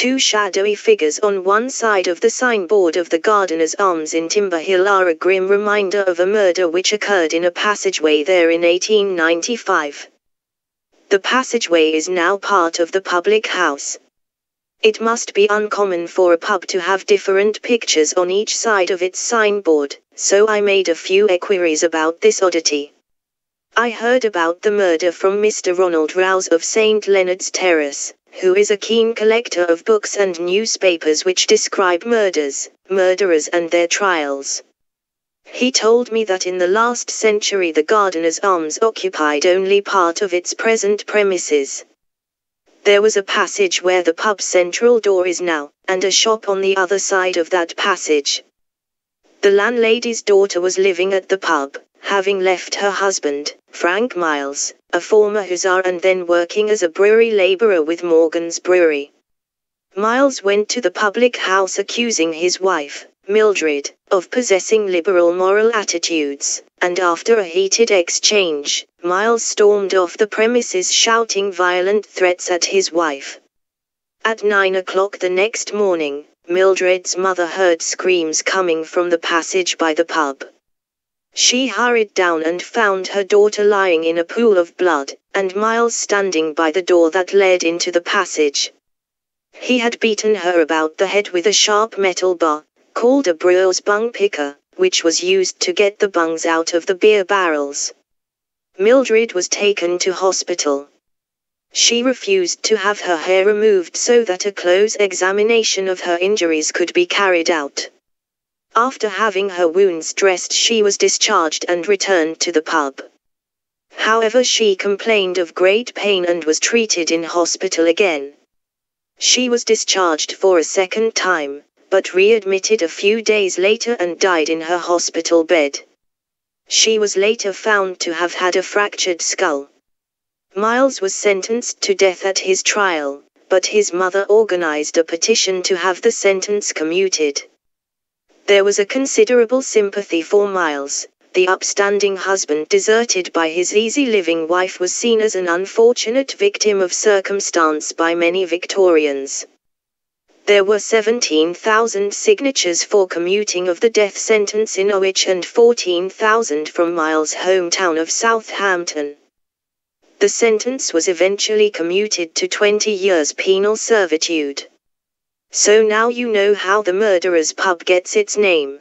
Two shadowy figures on one side of the signboard of the Gardener's Arms in Timber Hill are a grim reminder of a murder which occurred in a passageway there in 1895. The passageway is now part of the public house. It must be uncommon for a pub to have different pictures on each side of its signboard, so I made a few enquiries about this oddity. I heard about the murder from Mr. Ronald Rouse of St. Leonard's Terrace, who is a keen collector of books and newspapers which describe murders, murderers and their trials. He told me that in the last century the Gardener's Arms occupied only part of its present premises. There was a passage where the pub's central door is now, and a shop on the other side of that passage. The landlady's daughter was living at the pub, having left her husband, Frank Miles, a former hussar and then working as a brewery labourer with Morgan's Brewery. Miles went to the public house accusing his wife, Mildred, of possessing liberal moral attitudes, and after a heated exchange, Miles stormed off the premises shouting violent threats at his wife. At 9 o'clock the next morning, Mildred's mother heard screams coming from the passage by the pub. She hurried down and found her daughter lying in a pool of blood, and Miles standing by the door that led into the passage. He had beaten her about the head with a sharp metal bar, called a brewer's bung picker, which was used to get the bungs out of the beer barrels. Mildred was taken to hospital. She refused to have her hair removed so that a close examination of her injuries could be carried out. After having her wounds dressed she was discharged and returned to the pub. However, she complained of great pain and was treated in hospital again. She was discharged for a second time, but readmitted a few days later and died in her hospital bed. She was later found to have had a fractured skull. Miles was sentenced to death at his trial, but his mother organized a petition to have the sentence commuted. There was a considerable sympathy for Miles. The upstanding husband deserted by his easy-living wife was seen as an unfortunate victim of circumstance by many Victorians. There were 17,000 signatures for commuting of the death sentence in Norwich and 14,000 from Miles' hometown of Southampton. The sentence was eventually commuted to 20 years penal servitude. So now you know how the murderer's pub gets its name.